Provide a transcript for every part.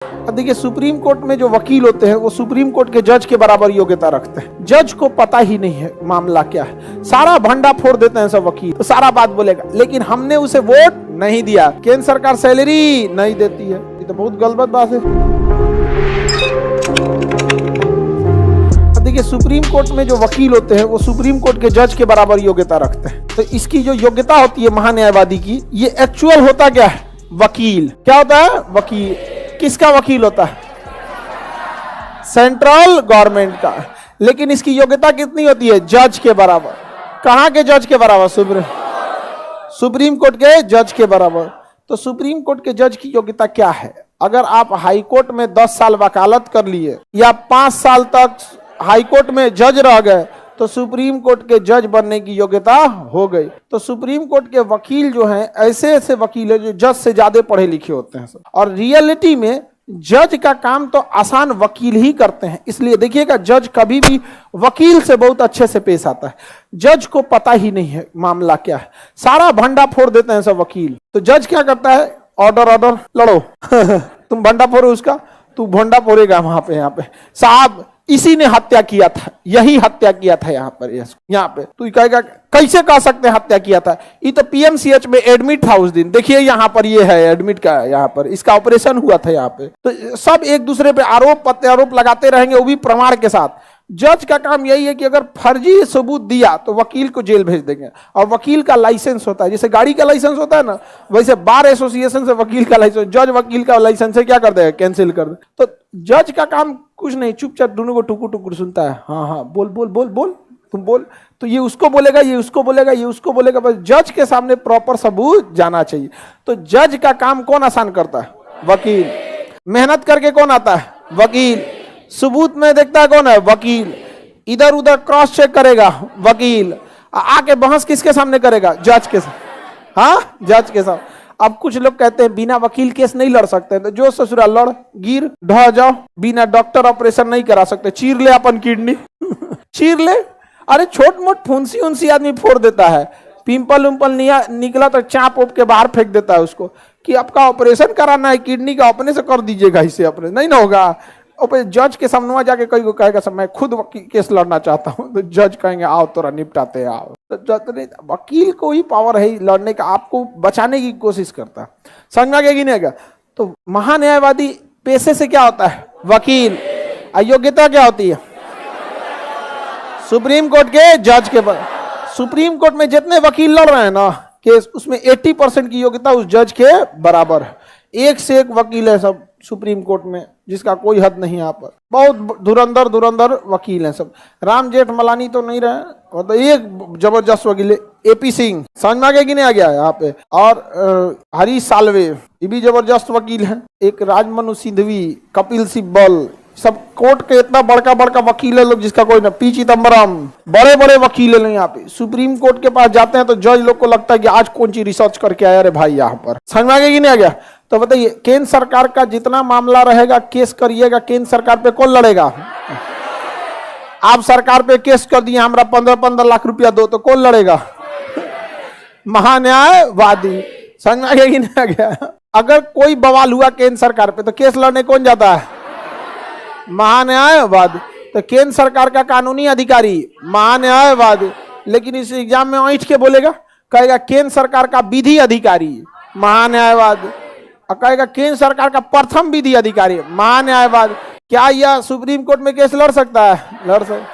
अब देखिए, supreme court में जो वकील होते हैं वो सुप्रीम कोर्ट के जज के बराबर योग्यता रखते हैं। जज को पता ही नहीं है मामला क्या है, सारा भंडा फोड़ देते हैं सब वकील, तो सारा बात बोलेगा लेकिन हमने उसे वोट नहीं दिया, केंद्र सरकार सैलरी नहीं देती है, ये तो बहुत गलत बात है। अब देखिए, सुप्रीम कोर्ट में जो वकील होते हैं वो सुप्रीम कोर्ट के जज के बराबर योग्यता रखते हैं। तो इसकी जो योग्यता होती है महान्यायवादी की, ये एक्चुअल होता क्या है? वकील। क्या होता है? वकील। किसका वकील होता है? सेंट्रल गवर्नमेंट का। लेकिन इसकी योग्यता कितनी होती है? जज के बराबर। कहां के जज के बराबर? सुप्रीम कोर्ट के जज के बराबर। तो सुप्रीम कोर्ट के जज की योग्यता क्या है? अगर आप हाई कोर्ट में 10 साल वकालत कर लिए या 5 साल तक हाई कोर्ट में जज रह गए तो सुप्रीम कोर्ट के जज बनने की योग्यता हो गई। तो सुप्रीम कोर्ट के वकील जो हैं ऐसे ऐसे वकील हैं जो जज से ज्यादा पढ़े लिखे होते हैं। और रियलिटी में जज का काम तो आसान वकील ही करते हैं। इसलिए देखिएगा, जज कभी भी वकील से बहुत अच्छे से पेश आता है। जज को पता ही नहीं है मामला क्या है, सारा भंडा फोड़ देते हैं सब वकील। तो जज क्या करता है? ऑर्डर ऑर्डर लड़ो तुम भंडा फोड़ो उसका, तू भंडा फोड़ेगा वहां पे, यहाँ पे साहब इसी ने हत्या किया था, यही हत्या किया था यहाँ पर, यहाँ पे तू कहेगा कैसे कह सकते हैं हत्या किया था? ये तो पीएमसीएच में एडमिट था उस दिन, देखिए यहाँ पर ये है एडमिट का, यहाँ पर इसका ऑपरेशन हुआ था यहाँ पे। तो सब एक दूसरे पे आरोप प्रत्यारोप लगाते रहेंगे, वो भी प्रमाण के साथ। जज का काम यही है कि अगर फर्जी सबूत दिया तो वकील को जेल भेज देंगे। और वकील का लाइसेंस होता है, जैसे गाड़ी का लाइसेंस होता है ना, वैसे बार एसोसिएशन से वकील का लाइसेंस, जज वकील का लाइसेंस है क्या कर देगा? कैंसिल कर दे। तो जज का काम कुछ नहीं, चुपचाप दोनों को टुकुर टुकुर सुनता है। हाँ हाँ बोल बोल बोल बोल, तुम बोल, तो ये उसको बोलेगा, ये उसको बोलेगा, ये उसको बोलेगा। बस जज के सामने प्रॉपर सबूत जाना चाहिए। तो जज का काम कौन आसान करता है? वकील। मेहनत करके कौन आता है? वकील। सबूत में देखता है कौन है? वकील। इधर उधर क्रॉस चेक करेगा वकील। आके बहस किसके सामने करेगा? जज के साथ। हाँ, जज के साथ। अब कुछ लोग कहते हैं बिना वकील केस नहीं लड़ सकते, तो जो ससुराल लड़ गिर ढह जाओ, बिना डॉक्टर ऑपरेशन नहीं करा सकते, चीर ले अपन किडनी चीर ले। अरे छोट मोट फुंसी उनसी आदमी फोड़ देता है, पिंपल उम्पल निकला तो चाप उप के बाहर फेंक देता है उसको कि आपका ऑपरेशन कराना है किडनी का, अपने से कर दीजिएगा, इसे अपने नहीं ना होगा। जज के सामने जाके कई को कहेगा सब मैं खुद केस लड़ना चाहता हूँ, तो जज कहेंगे आओ तोरा निपटाते आओ। तो वकील को ही पावर है लड़ने का, आपको बचाने की कोशिश करता है। समझ में आ गया कि नहीं आएगा? तो महान्यायवादी पेशे से क्या होता है? वकील। अयोग्यता क्या होती है? सुप्रीम कोर्ट के जज के सुप्रीम कोर्ट में जितने वकील लड़ रहे हैं ना केस, उसमें 80% की योग्यता उस जज के बराबर है। एक से एक वकील है सब सुप्रीम कोर्ट में, जिसका कोई हद नहीं। यहाँ पर बहुत धुरंधर वकील हैं सब। राम जेठमलानी तो नहीं रहे, और तो एक जबरदस्त वकील है एपी सिंह, समझ में आ गया कि नहीं आ गया यहाँ पे। और हरीश साल्वे, ये भी जबरदस्त वकील हैं। एक राजमनु सिंधवी, कपिल सिब्बल, सब कोर्ट के इतना बड़का बड़का वकील है लोग, जिसका कोई ना। पी चिदम्बरम, बड़े बड़े वकील है यहाँ पे। सुप्रीम कोर्ट के पास जाते हैं तो जज लोग को लगता है कि आज कौन सी रिसर्च करके आया रे भाई यहाँ पर। समझ में आ गया कि नहीं आ गया? तो बताइए, केंद्र सरकार का जितना मामला रहेगा केस करिएगा, केंद्र सरकार पे कौन लड़ेगा? आप सरकार पे केस कर दिए, हमरा 15-15 लाख रुपया दो, तो कौन लड़ेगा? महान्यायवादी। समझ में आ गया कि नहीं आ गया? अगर कोई बवाल हुआ केंद्र सरकार पे तो केस लड़ने कौन जाता है? महान्यायवादी। तो केंद्र सरकार का कानूनी अधिकारी महान्यायवादी। लेकिन इस एग्जाम में ऐंठ के बोलेगा, कहेगा केंद्र सरकार का विधि अधिकारी महान्यायवादी, और कहेगा केंद्र सरकार का प्रथम विधि अधिकारी महान्यायवादी। क्या यह सुप्रीम कोर्ट में केस लड़ सकता है? लड़ सकता।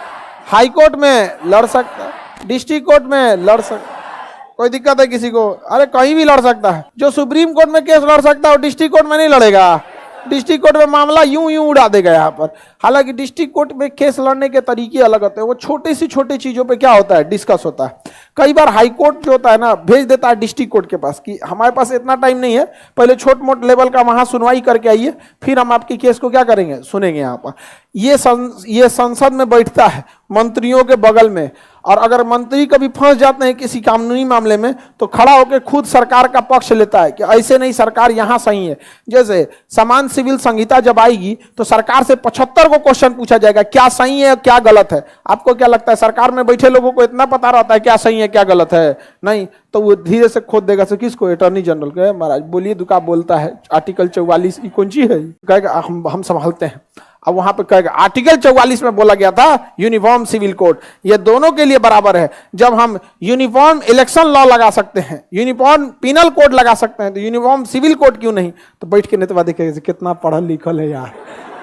हाई कोर्ट में लड़ सकता है, डिस्ट्रिक्ट कोर्ट में लड़ सकता है। कोई दिक्कत है किसी को? अरे कहीं भी लड़ सकता है। जो सुप्रीम कोर्ट में केस लड़ सकता है वो डिस्ट्रिक्ट कोर्ट में नहीं लड़ेगा। डिस्ट्रिक्ट कोर्ट में मामला यूं उड़ा देगा यहाँ पर। हालांकि डिस्ट्रिक्ट कोर्ट में केस लड़ने के तरीके अलग होते हैं, वो छोटी चीजों पे क्या होता है? डिस्कस होता है। कई बार हाई कोर्ट जो होता है ना, भेज देता है डिस्ट्रिक्ट कोर्ट के पास कि हमारे पास इतना टाइम नहीं है, पहले छोट मोट लेवल का वहां सुनवाई करके आइए, फिर हम आपकी केस को क्या करेंगे? सुनेंगे। यहाँ पर ये संसद में बैठता है, मंत्रियों के बगल में, और अगर मंत्री कभी फंस जाते हैं किसी कानूनी मामले में तो खड़ा होकर खुद सरकार का पक्ष लेता है कि ऐसे नहीं, सरकार यहां सही है। जैसे समान सिविल संहिता जब आएगी तो सरकार से 75 को क्वेश्चन पूछा जाएगा, क्या सही है क्या गलत है। आपको क्या लगता है सरकार में बैठे लोगों को इतना पता रहता है क्या सही है क्या गलत है? नहीं, तो वो धीरे से खोद देगा। से किसको? अटॉर्नी जनरल को। महाराज बोलिए, दुका बोलता है आर्टिकल 44 कौन सी है? कहेगा हम संभालते हैं। अब वहां पे कहेगा आर्टिकल 44 में बोला गया था यूनिफॉर्म सिविल कोड, ये दोनों के लिए बराबर है। जब हम यूनिफॉर्म इलेक्शन लॉ लगा सकते हैं, यूनिफॉर्म पिनल कोड लगा सकते हैं, तो यूनिफॉर्म सिविल कोड क्यों नहीं? तो बैठ के नेता देखेगा कितना पढ़ा लिखल है यार,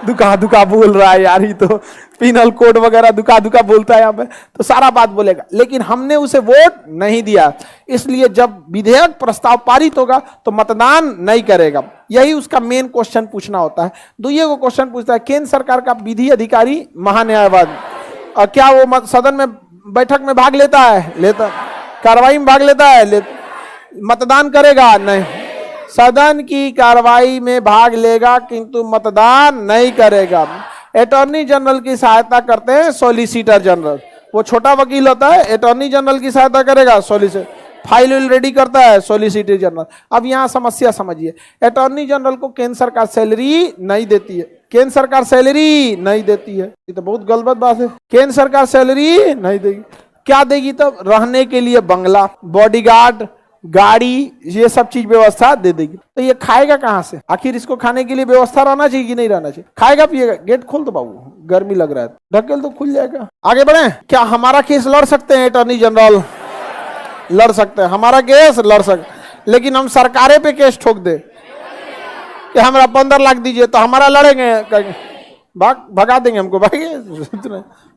दुका दुका बोल रहा है यार, ये तो पिनल कोड वगैरह दुका दुका बोलता है यहाँ पे, तो सारा बात बोलेगा। लेकिन हमने उसे वोट नहीं दिया, इसलिए जब विधेयक प्रस्ताव पारित होगा तो मतदान नहीं करेगा। यही उसका मेन क्वेश्चन पूछना होता है। दुइये को क्वेश्चन पूछता है केंद्र सरकार का विधि अधिकारी महान्यायवादी, और क्या वो सदन में बैठक में भाग लेता है? लेता। कार्रवाई में भाग लेता है? मतदान करेगा? नहीं। सदन की कार्रवाई में भाग लेगा किंतु मतदान नहीं करेगा। अटॉर्नी जनरल की सहायता करते हैं सॉलिसिटर जनरल, वो छोटा वकील होता है, अटॉर्नी जनरल की सहायता करेगा सॉलिसिटर, फाइल रेडी करता है सॉलिसिटर जनरल। अब यहाँ समस्या समझिए, अटॉर्नी जनरल को केंद्र सरकार सैलरी नहीं देती है, केंद्र सरकार सैलरी नहीं देती है, ये तो बहुत गलत बात है। केंद्र सरकार सैलरी नहीं देगी, क्या देगी? तब रहने के लिए बंगला, बॉडीगार्ड, गाड़ी, ये सब चीज व्यवस्था दे देगी। तो ये खाएगा कहां से? आखिर इसको खाने के लिए व्यवस्था रहना चाहिए कि नहीं रहना चाहिए? खाएगा पिएगा? गेट खोल दो बाबू, गर्मी लग रहा है, ढकेल तो खुल जाएगा। आगे बढ़े। क्या हमारा केस लड़ सकते हैं? अटॉर्नी जनरल लड़ सकते हैं, हमारा केस लड़ सकते, लेकिन हम सरकारे पे केस ठोक दे कि हमारा 15 लाख दीजिए, तो हमारा लड़ेंगे, भगा देंगे हमको, भाई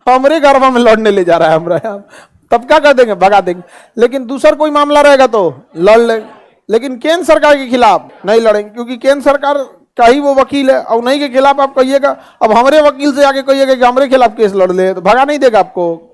हमारे घर में लड़ने ले जा रहा है हमारा यहाँ, तब क्या कर देंगे? भगा देंगे। लेकिन दूसरा कोई मामला रहेगा तो लड़ लेंगे, लेकिन केंद्र सरकार के खिलाफ नहीं लड़ेंगे, क्योंकि केंद्र सरकार का ही वो वकील है, और उन्हीं के खिलाफ आप कहिएगा, अब हमारे वकील से आके कहिएगा कि हमारे खिलाफ केस लड़ ले, तो भगा नहीं देगा आपको।